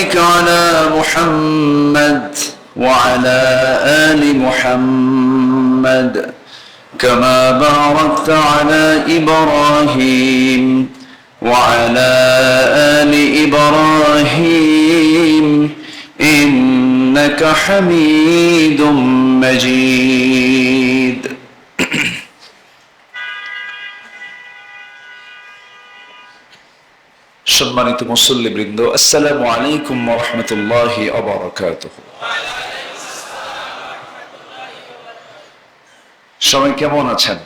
وبارك على محمد وعلى آل محمد كما باركت على إبراهيم وعلى آل إبراهيم إنك حميد مجيد সম্মানিত মুসল্লিবৃন্দ, আসসালামু আলাইকুম ওয়া রাহমাতুল্লাহি ওয়া বারাকাতুহু। সবাই কেমন আছেন?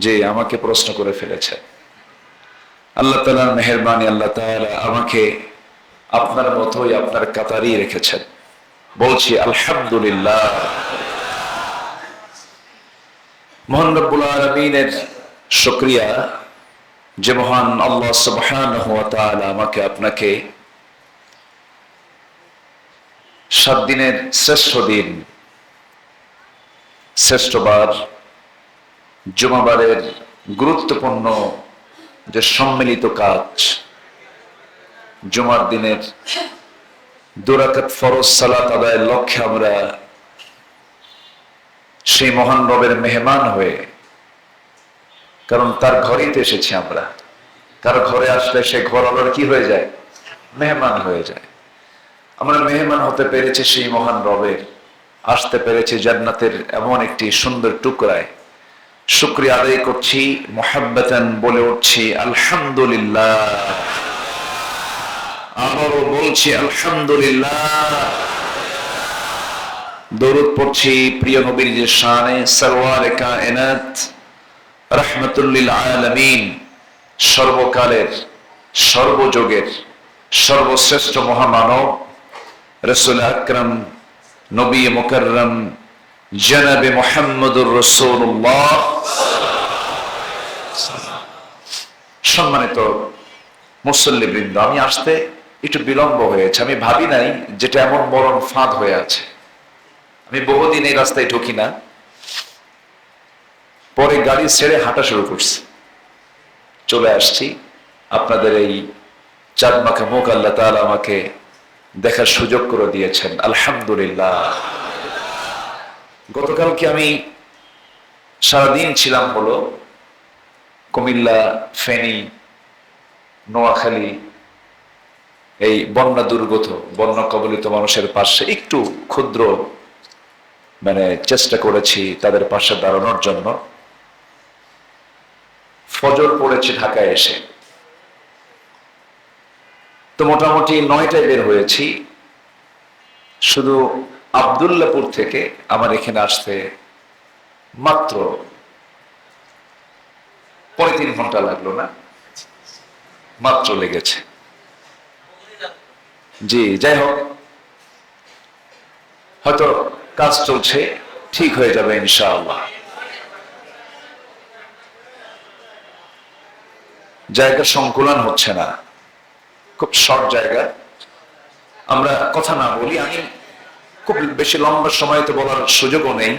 জি, আমাকে প্রশ্ন করে ফেলেছেন। আল্লাহ তাআলার মেহেরবানি, আল্লাহ তাআলা আমাকে আপনার মতোই আপনার কাতারেই রেখেছেন। বলছি আলহামদুলিল্লাহ। মহান রব্বুল আলামিনের শুকরিয়া যে মহান আল্লাহ সুবহানাহু ওয়া তাআলা আমাকে আপনাকে 7 দিনের শ্রেষ্ঠ দিন, শ্রেষ্ঠবার, জুমাবারের গুরুত্বপূর্ণ যে সম্মিলিত কাজ, জুমার দিনের 2 রাকাত ফরজ সালাত আদায়ের লক্ষ্যে আমরা সেই মহান রবের মেহমান হয়ে, কারণ তার ঘরেই তো এসেছি আমরা, তার ঘরে আসলে সে ঘর আলোর কি হয়ে যায়? মেহমান হয়ে যায়। আমরা মেহমান হতে পেরেছি সেই মহান রবের, আসতে পেরেছি জান্নাতের এমন একটি সুন্দর টুকরায়। শুকরিয়া আদায় করছি, মুহাব্বাতান বলে উঠছি আলহামদুলিল্লাহ। আবারও বলছি আলহামদুলিল্লাহ। দরুদ পড়ছি প্রিয় নবীর যে শানে, সরওয়ারে কায়নাত রাহমাতুল লিল আলামিন, সর্বকালের, সর্বযুগের সর্বশ্রেষ্ঠ মহামানব রাসূল আকরাম, নবী মুকাররম জনাবে মুহাম্মদুর রাসূলুল্লাহ। সম্মানিত মুসল্লিবৃন্দ, আমি আসতে একটু বিলম্ব হয়েছে। আমি ভাবি নাই যেটা এমন মরণ ফাঁদ হয়ে আছে। আমি বহুদিন এই রাস্তায় ঢুকি না, পরে গাড়ি ছেড়ে হাঁটা শুরু করছি, চলে আসছি। আপনাদের এই চাঁদমাখা মুখ আল্লাহ তাআলা আমাকে দেখার সুযোগ করে দিয়েছেন, আলহামদুলিল্লাহ। গতকালকে আমি সারাদিন ছিলাম হলো কুমিল্লা, ফেনী, নোয়াখালী, এই বন্যা দুর্গত, বন্যা কবলিত মানুষের পাশে একটু ক্ষুদ্র চেষ্টা করেছি তাদের পাশে দাঁড়ানোর জন্য। ফজর পড়েছে ঢাকায় এসে, তো মোটামুটি 9টায় বের হয়েছি। শুধু আব্দুল্লাহপুর থেকে আমার এখানে আসতে মাত্র 3.5 ঘন্টা লাগলো না, মাত্র লেগেছে। জি, যাই হোক, হয়তো কাজ চলছে, ঠিক হয়ে যাবে ইনশাআল্লাহ। জায়গার সংকুলন হচ্ছে না, খুব শর্ট জায়গা। আমরা কথা না বলি, আমি খুব বেশি লম্বা সময় তো বলার সুযোগও নেই।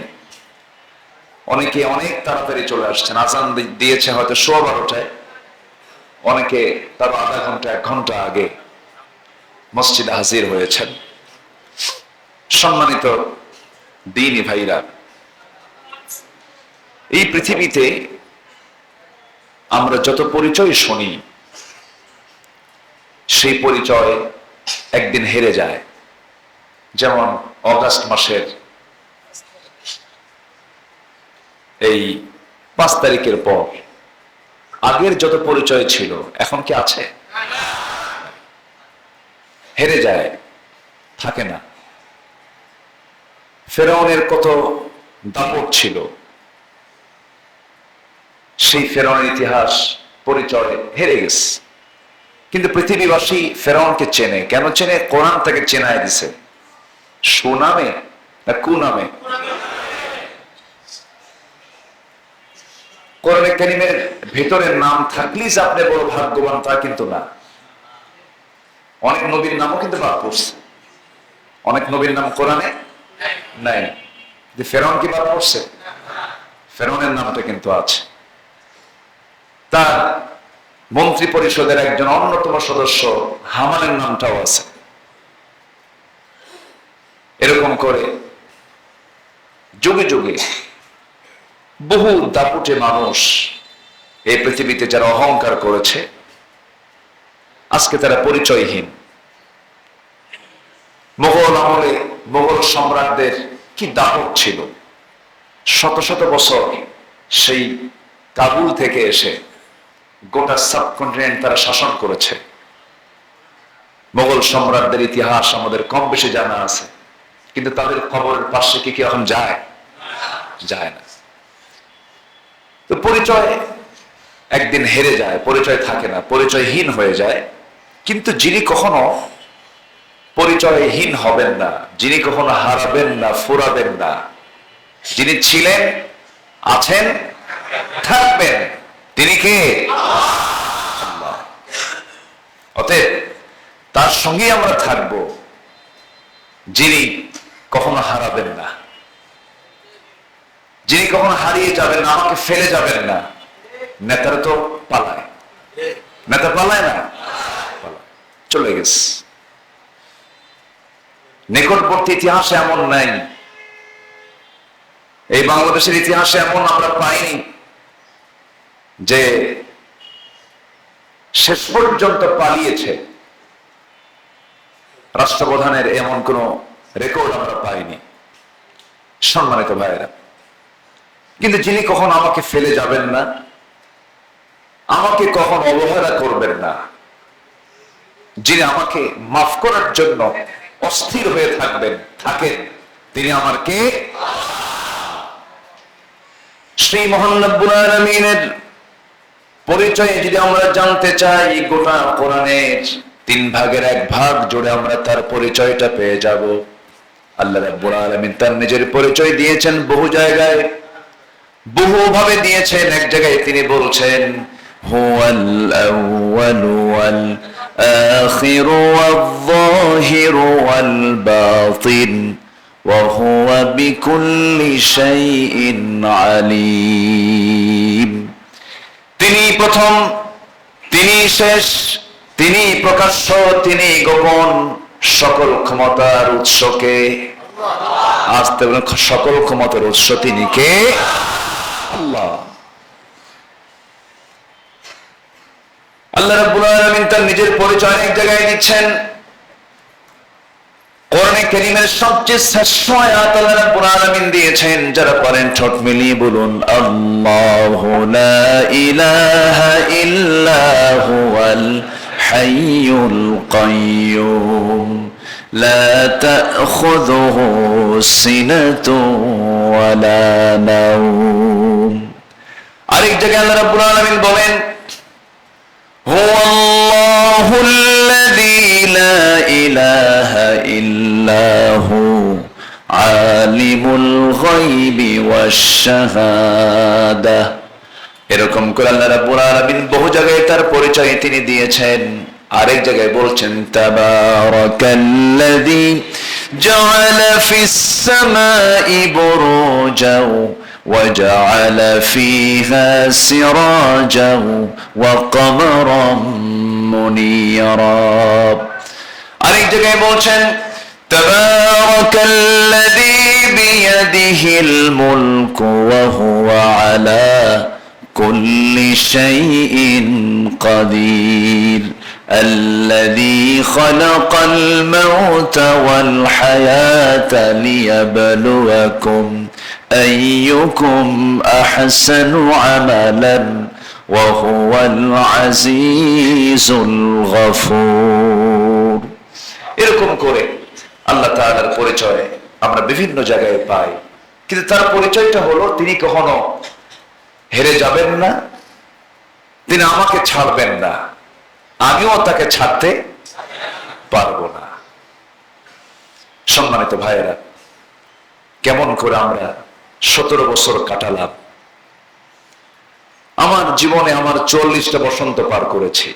অনেকে অনেক তাড়াতাড়ি চলে আসছেন, আজান দিয়েছে হয়তো 12:15টায়, অনেকে তার আধা ঘন্টা 1 ঘন্টা আগে মসজিদে হাজির হয়েছেন। সম্মানিত দ্বীনি ভাইরা, এই পৃথিবীতে আমরা যত পরিচয় শুনি, সেই পরিচয় একদিন হেরে যায়। যেমন অগাস্ট মাসের এই 5 তারিখের পর আগের যত পরিচয় ছিল এখন কি আছে? হেরে যায়, থাকে না। ফেরাউনের কত দাপট ছিল, সেই ফেরাউনের ইতিহাস পরিচয় হেরে গেছে। কিন্তু পৃথিবীবাসী ফেরাউনকে চেনে। কেন চেনে? কোরআন তাকে চেনায় দিছে। সুনামে না কুনামে? কোরআনে কারীমের ভেতরে নাম থাকলেই যে আপনি বড় ভাগ্যবান তা কিন্তু না। অনেক নবীর নামও কিন্তু বাদ পড়ছে, অনেক নবীর নাম কোরআনে নাই। যে ফেরাউন কি বাদ পড়ছে? ফেরাউনের নামটা কিন্তু আছে। তার মন্ত্রী পরিষদের একজন অন্যতম সদস্য হামানের নামটাও আছে। এরকম করে যুগে যুগে বহু দাপুটে মানুষ এই পৃথিবীতে যারা অহংকার করেছে, আজকে তারা পরিচয়হীন। মোগল আমলে মোগল সম্রাটদের কি দাপট ছিল, শত শত বছর সেই কাবুল থেকে এসে গোটা সাবকন্টিনেন্ট তারা শাসন করেছে। মোগল সম্রাটদের ইতিহাস আমাদের কম বেশি জানা আছে, কিন্তু তাদের খবরের পাশে কি এখন যায়? যায় না। তো পরিচয় একদিন হেরে যায়, পরিচয় থাকে না, পরিচয়হীন হয়ে যায়। কিন্তু যিনি কখনো পরিচয়হীন হবেন না, যিনি কখনো হারাবেন না, ফুরাবেন না, যিনি ছিলেন, আছেন, থাকবেন, তিনি কে? আল্লাহ। অতএব তার সঙ্গেই আমরা থাকব, যিনি কখনো হারাবেন না, যিনি কখনো হারিয়ে যাবেন না, আমাকে ফেলে যাবেন না। নেতারা তো পালায়, নেতা পালায় না, চলে গেছে। নিকটবর্তী ইতিহাসে এমন নাই, এই বাংলাদেশের ইতিহাসে এমন আমরা পাইনি যে শেষ পর্যন্ত পালিয়েছে। রাষ্ট্রপ্রধানের এমন কোন রেকর্ড আমরা পাইনি, সম্মানিত ভাইয়েরা। কিন্তু যিনি কখন আমাকে ফেলে যাবেন না, আমাকে কখন অবহেলা করবেন না, যিনি আমাকে মাফ করার জন্য অস্থির হয়ে থাকেন, তিনি আমার কে? শ্রী মহান রব্বুল আলামিনের পরিচয় যদি আমরা জানতে চাই, গোটা কোরআনের 3 ভাগের 1 ভাগ জুড়ে আমরা তার পরিচয়টা পেয়ে যাব। আল্লাহ রাব্বুল আলামিন তার নিজের পরিচয় দিয়েছেন বহু জায়গায়, বহুভাবে দিয়েছেন। এক জায়গায় তিনি বলছেন, হুয়াল আউয়ালু ওয়াল আখিরু ওয়ায-যাহিরু ওয়াল বাতিন ওয়া হুয়া বিকুল্লি শাইইন আলীম। তিনি প্রথম, তিনি শেষ, তিনি প্রকাশ্য, তিনি গোপন। সকল ক্ষমতার উৎসকে, আসতে বলেন, সকল ক্ষমতার উৎস তিনি কে? আল্লাহ। আল্লাহ রাব্বুল আলামিন তার নিজের পরিচয় এক জায়গায় দিচ্ছেন। কোরআনে কারীমের সবচেয়ে শ্রেষ্ঠ আয়াত আল্লাহ রাব্বুল আলামিন দিয়েছেন, যারা পারেন ঠোঁট মিলিয়ে বলুন, আল্লাহু লা ইলাহা ইল্লা হুয়াল হাইয়ুল কাইয়্যুম লা তা'খুযুহু সিনাতুন ওয়ালা নাওম। আরেক জায়গায় আল্লাহ রাব্বুল আলামিন বলেন, হুয়াল্লাহুল্লাযী লা ইলাহা ইল্লা হু আলিমুল গায়বি ওয়াশ শাহাদাহ। এরকম করে আল্লাহ রাব্বুল আলামিন বহু জায়গায় তার পরিচয় তিনি দিয়েছেন। আরেক জায়গায় বলছেন, তাবারাকাল্লাযী জাআলা ফিস সামাই বুরুজাও وجعل فيها سراجا وقمرا منيرا। আরেক জায়গায় বলছেন, তাবারাকাল্লাযী বিয়াদিহিল মুলকু ওয়া হুয়া আলা কুল্লি শাইইন কাদির الذي خلق الموت والحياة ليبلوكم أيكم أحسن عملا وهو العزيز الغفور। এরকম করে আল্লাহ তাআলার পরিচয় আমরা বিভিন্ন জায়গায় পাই, কিন্তু তার পরিচয়টা হলো তিনি কখনো হেরে যাবেন না, তিনি আমাকে ছাড়বেন না, আমিও তাকে ছাড়তে পারবো না। সম্মানিত ভাইয়েরা, কেমন করে আমরা 17 বছর কাটালাম। আমার জীবনে আমার 40টা বসন্ত পার করেছি,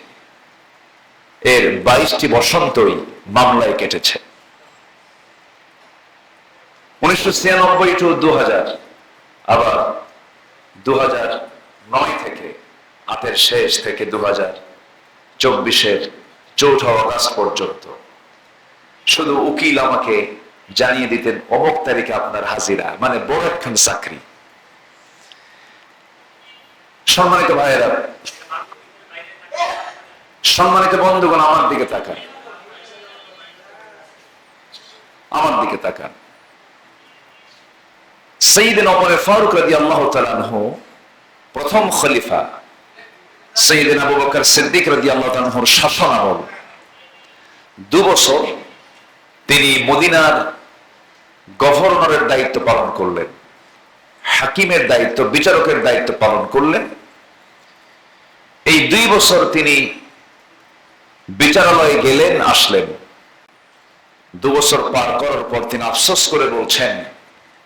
এর 22টি বসন্তই মামলায় কেটেছে। 1996 টু 2000, আবার 2009 থেকে 8 শেষ থেকে 2000 24-এর 4 আগস্ট পর্যন্ত শুধু উকিল আমাকে জানিয়ে দিতেন অমুক তারিখে আপনার হাজিরা, মানে বড় একখান চাকরি। সম্মানিত ভাইয়েরা, সম্মানিত বন্ধুগণ, আমার দিকে তাকান, আমার দিকে তাকান। সাইয়েদনা ওমর ফারুক রাদিয়াল্লাহু তাআলা আনহু, প্রথম খলিফা সাইয়েদনা আবু বকর সিদ্দিক রাদিয়াল্লাহু তাআলা আনহুর শাসনামল 2 বছর তিনি মদিনার গভর্নরের দায়িত্ব পালন করলেন, হাকিমের দায়িত্ব, বিচারকের দায়িত্ব পালন করলেন। এই 2 বছর তিনি বিচারালয়ে গেলেন, আসলেন। 2 বছর পার করার পর তিনি আফসোস করে বলছেন,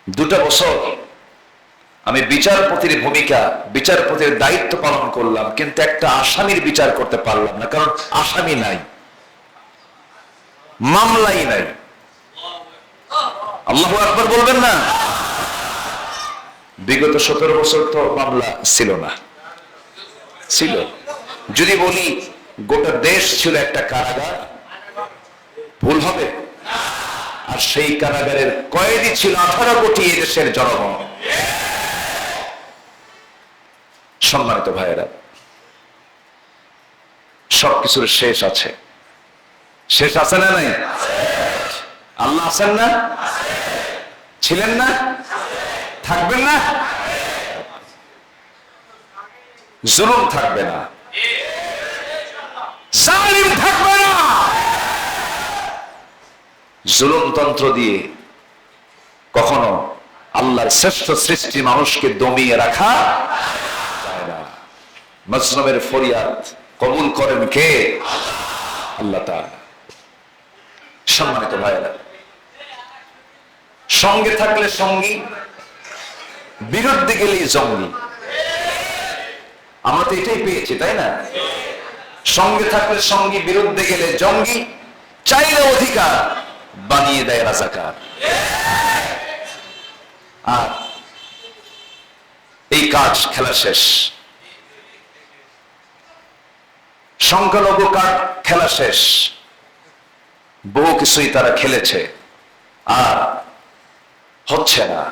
2টা বছর আমি বিচারপতির ভূমিকা, বিচারপতির দায়িত্ব পালন করলাম, কিন্তু একটা আসামির বিচার করতে পারলাম না, কারণ আসামি নাই, মামলাই নাই। আল্লাহু আকবার বলবেন না? বিগত 17 বছর তো মামলা ছিল না, ছিল। যদি বলি গোটা দেশ ছিল একটা কারাগার, ভুল হবে? আর সেই কারাগারের কয়েদি ছিল 18 কোটি দেশের জনগণ। সম্মানিত ভাইয়েরা, সবকিছুর শেষ আছে, শেষ আছে না নাই? আল্লাহ আছেন না? ছিলেন না? থাকবেন না? জুলুম থাকবে না, জালিম থাকবে না। জুলুমতন্ত্র দিয়ে কখনো আল্লাহর শ্রেষ্ঠ সৃষ্টি মানুষকে দমিয়ে রাখা যায় না। মাজলুমের ফরিয়াদ কবুল করেন কে? আল্লাহ তাআলা। সম্মানিত ভাইয়েরা, সঙ্গে থাকলে সঙ্গী, বিরুদ্ধে গেলেই জঙ্গি। আমরা তো এটাই পেয়েছি, তাই না? সঙ্গে থাকলে সঙ্গী, বিরুদ্ধে গেলে জঙ্গি, চাইলে অধিকার, বানিয়ে দেয় রাজাকার। আর এই কাজ খেলা শেষ, সংখ্যালঘু কার্ড খেলা শেষ। বহু কিছুই তারা খেলেছে, আর হচ্ছে না।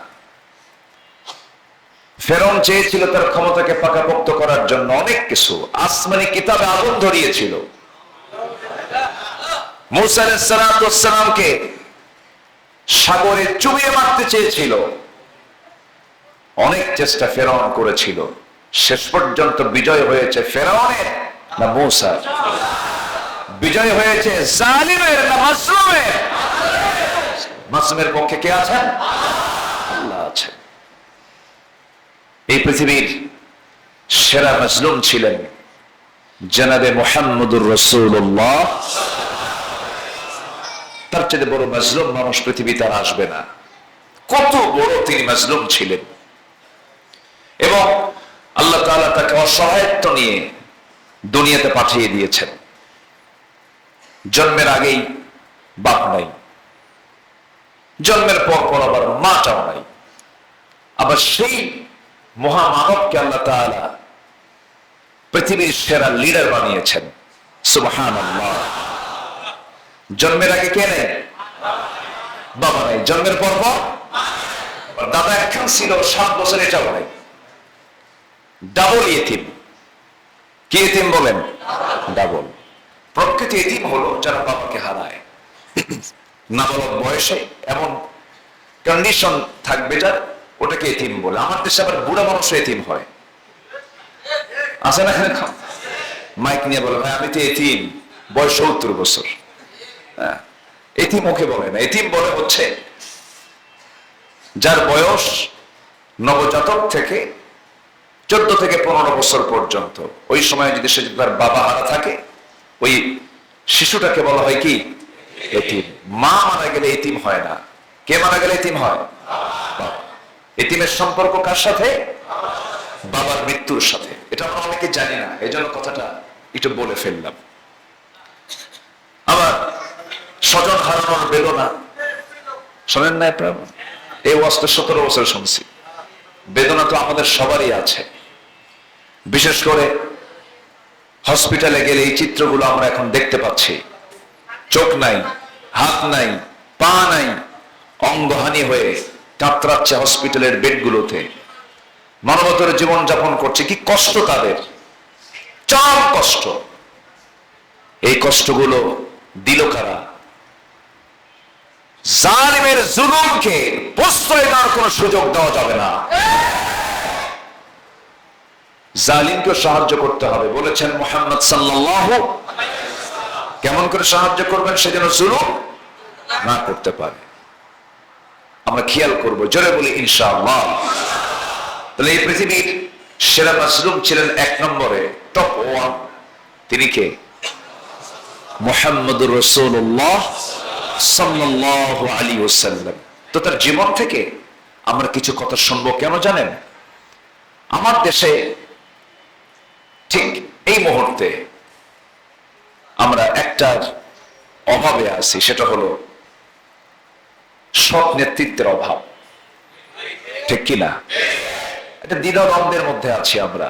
ফেরাউন চেয়েছিল তার ক্ষমতাকে পাকাপোক্ত করার জন্য অনেক কিছু, আসমানি কিতাবে আগুন ধরিয়েছিল। মূসা আলাইহিস সালামকে সাগরে চুবিয়ে মারতে চেয়েছিল, অনেক চেষ্টা ফেরাউন করেছিল। শেষ পর্যন্ত বিজয় হয়েছে ফেরাউনের না মূসার? বিজয় হয়েছে জালিমের না মাজলুমের? মাজলুমের পক্ষে কে আছেন? আল্লাহ আছেন। এই পৃথিবীর সেরা মাজলুম ছিলেন জনাবে মুহাম্মদুর রাসূলুল্লাহ। তার চেয়ে বড় মাজলুম মানুষ পৃথিবীতে আর আসবে না। কত বড় তিনি মাজলুম ছিলেন, এবং আল্লাহ তাআলা তাকে অসহায়ত্ব নিয়ে দুনিয়াতে পাঠিয়ে দিয়েছেন। জন্মের আগেই বাপ নাই, জন্মের পর পর আবার মাটাও নাই। আবার সেই মহামানবকে আল্লাহ তাআলা পৃথিবীর সেরা লিডার বানিয়েছেন। সুবহানাল্লাহ। জন্মের আগে কে নেই? বাবা নাই। জন্মের পর পর দাদা একখান ছিল, 7 বছর, এটাও নাই। ডাবল ইতিম। কি ইতিম বলেন? ডাবল। প্রকৃত ইতিম হলো যারা বাবাকে হারায়, নাবালক বয়সে এমন কন্ডিশন থাকবে যার, ওটাকে ইতিম বলে। আমার দেশে আবার বুড়া মানুষ ইতিম হয়, আছে না? মাইক নিয়ে বলে, ভাই আমি তো ইতিম, বয়স 70 বছর। হ্যাঁ, ইতিম ওকে বলে না। ইতিম বলে হচ্ছে যার বয়স নবজাতক থেকে 14 থেকে 15 বছর পর্যন্ত, ওই সময় যদি সে তার বাবা হারা থাকে, ওই শিশুটাকে বলা হয় কি? এতিম। মা মারা গেলে এতিম হয় না। কে মারা গেলে এতিম হয়? বাবা। এতিমের সম্পর্ক কার সাথে? বাবার মৃত্যুর সাথে। এটা আমরা অনেকে জানি না, এই জন্য কথাটা একটু বলে ফেললাম। আবার স্বজন হারানোর বেদনা শোনেন না আপনারা? এই ওয়াজটা 17 বছর শুনছি। বেদনা তো আমাদের সবারই আছে। বিশেষ করে হসপিটালে গেলে এই চিত্রগুলো আমরা এখন দেখতে পাচ্ছি। চোখ নাই, হাত নাই, পা নাই, অঙ্গহানি হয়ে কাতরাচ্ছে হসপিটালের বেডগুলোতে, মানবতার জীবন যাপন করছে। কি কষ্ট তাদের, চরম কষ্ট। এই কষ্টগুলো দিল কারা? জালিমের জুলুমকে প্রশ্রয় দেওয়ার কোনো সুযোগ দেওয়া যাবে না। জালিমকে সাহায্য করতে হবে বলেছেন মুহাম্মদ সাল্লাল্লাহু আলাইহি ওয়াসাল্লাম। কেমন করে সাহায্য করবেন? সেজন্য জুলুম না করতে পারে। আমরা খেয়াল করব, জোরে বলি ইনশাআল্লাহ। তাহলে এই পৃথিবীর সেরা মাজলুম ছিলেন এক নম্বরে, টপ ওয়ান, তিনি কে? মুহাম্মদুর রাসূলুল্লাহ সাল্লাল্লাহু আলাইহি ওয়াসাল্লাম। তো তার জীবন থেকে আমরা কিছু কথা শুনবো। কেন জানেন? আমার দেশে ঠিক এই মুহূর্তে আমরা একটার অভাবে আছি, সেটা হলো সৎ নেতৃত্বের অভাব। ঠিক কিনা? একটা দ্বিধাদ্বন্দ্বের মধ্যে আছি আমরা,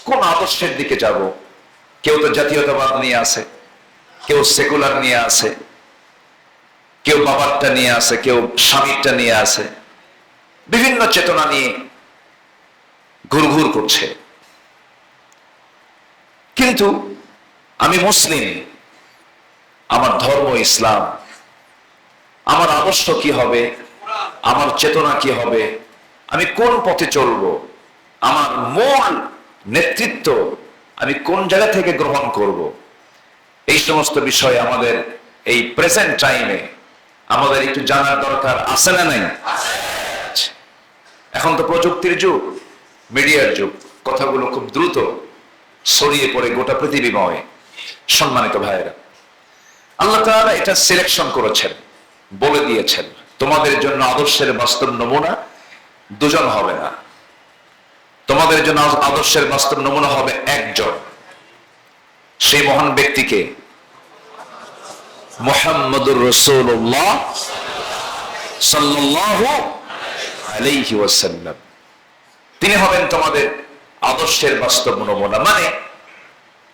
কোন আদর্শের দিকে যাব। কেউ তো জাতীয়তাবাদ নিয়ে আছে, কেউ সেকুলার নিয়ে আছে, কেউ বাবারটা নিয়ে আছে, কেউ স্বামীরটা নিয়ে আছে, বিভিন্ন চেতনা নিয়ে ঘুরঘুর করছে। কিন্তু আমি মুসলিম, আমার ধর্ম ইসলাম, আমার আদর্শ কি হবে, আমার চেতনা কি হবে, আমি কোন পথে চলবো, আমার মূল নেতৃত্ব আমি কোন জায়গা থেকে গ্রহণ করব, এই সমস্ত বিষয় আমাদের এই প্রেজেন্ট টাইমে আমাদের একটু জানার দরকার আছে না নাই? এখন তো প্রযুক্তির যুগ, মিডিয়ার যুগ, কথাগুলো খুব দ্রুত ছড়িয়ে পড়ে গোটা পৃথিবীময়। সম্মানিত ভাইয়েরা, আল্লাহ তাআলা এটা সিলেকশন করেছেন, বলে দিয়েছেন তোমাদের জন্য আদর্শের বাস্তব নমুনা দুজন হবে না, তোমাদের জন্য আদর্শের বাস্তব নমুনা হবে একজন। সেই মহান ব্যক্তিকে মুহাম্মদুর রাসূলুল্লাহ সাল্লাল্লাহু আলাইহি ওয়াসাল্লাম। তিনি হবেন তোমাদের আদর্শের বাস্তব নমুনা। মানে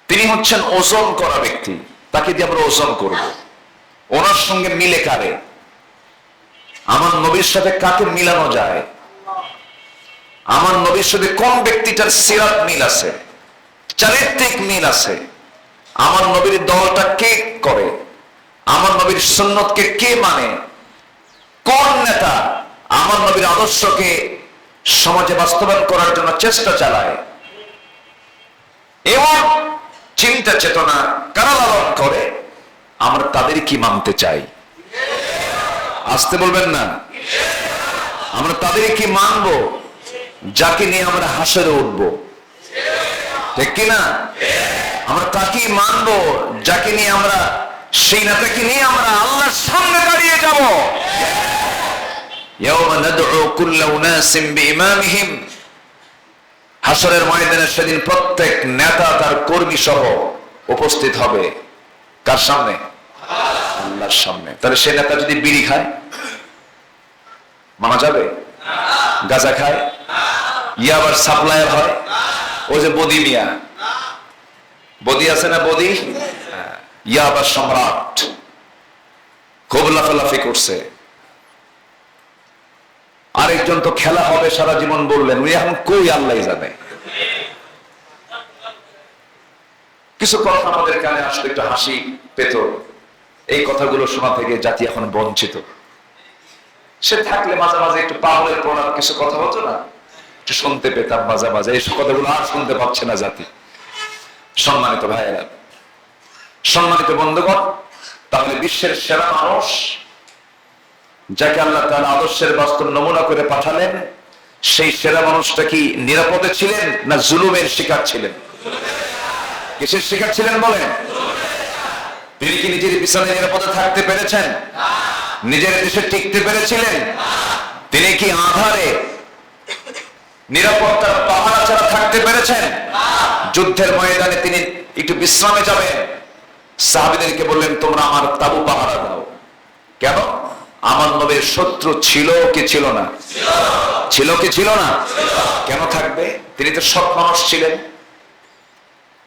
তিনি হচ্ছেন ওজন করা ব্যক্তি, তাকে দিয়ে আমরা ওজন করব। ওনার সঙ্গে মিলে কারে? আমার নবীর সাথে কাকে মিলানো যায়? আমার নবীর সাথে কোন ব্যক্তিটার সিরাত মিল আছে, চারিত্রিক মিল আছে? আমার নবীর দলটা কে করে? আমার নবীর সুন্নতকে কে মানে? কোন নেতা আমার নবীর আদর্শকে সমাজে বাস্তবায়ন করার জন্য চেষ্টা চালায়? এবং চিন্তা চেতনা কারা লালন করে, আমরা তাদের কি মানতে চাই? আসতে বলবেন না? আমরা তাদের কি মানবো, যাকে নিয়ে আমরা হাসরে উঠবো? ঠিক কিনা? আমরা তাকেই মানবো যাকে নিয়ে আমরা, সেই নেতাকে নিয়ে আমরা আল্লাহর সামনে দাঁড়িয়ে যাব। ইয়াওমা নাদউ কুল্লা উনাসিম বিইমামিহিম। হাসরের ময়দানে সেদিন প্রত্যেক নেতা তার কর্মী সহ উপস্থিত হবে কার সামনে? আল্লাহর সামনে। তাহলে সে নেতা যদি বিড়ি খায় মানা যাবে? গাঁজা খায়, ইয়াবার সাপ্লায়ার হয়, ও যে বদি মিয়া, বদি আছে না, বদি ইয়াবার সম্রাট, খুব লাফালাফি করছে। আরেকজন তো খেলা হবে সারা জীবন বললেন, উনি এখন কই আল্লাহ জানে। কিছু কথা আমাদের কানে আসলে একটু হাসি পেত, এই কথাগুলো শোনা থেকে জাতি এখন বঞ্চিত। সে থাকলে মাঝে মাঝে একটু পাগলের প্রণাম কিছু কথা হতো না, একটু শুনতে পেতাম মাঝে মাঝে। এইসব কথাগুলো আর শুনতে পাচ্ছে না জাতি। সম্মানিত ভাইয়েরা, সম্মানিত বন্ধুগণ, তাহলে বিশ্বের সেরা মানুষ যাকে আল্লাহ তাআলা আদর্শের বাস্তব নমুনা করে পাঠালেন, সেই সেরা মানুষটা কি নিরাপদে ছিলেন না জুলুমের শিকার ছিলেন? কিসের শিকার ছিলেন বলেন? তিনি কি নিজের পিছনে নিরাপদে থাকতে পেরেছেন? নিজের দেশে টিকতে পেরেছিলেন? তিনি কি আধারে নিরাপত্তার পাহারা ছাড়া থাকতে পেরেছেন? যুদ্ধের ময়দানে তিনি একটু বিশ্রামে যাবেন, সাহাবীদেরকে বললেন তোমরা আমার তাবু পাহারা দাও। কেন? আমার নবীর শত্রু ছিল কি ছিল না? ছিল কি ছিল না? কেন থাকবে? তিনি তো সৎ মানুষ ছিলেন।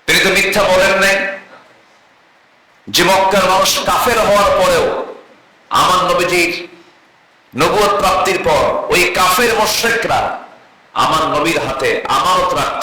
তিনি তো মিথ্যা বলেন নাই যে মক্কার মানুষ কাফের হওয়ার পরেও আমার নবীজির নবুয়ত প্রাপ্তির পর ওই কাফের মুশরিকরা আমার নবীর হাতে আমানত রাখত।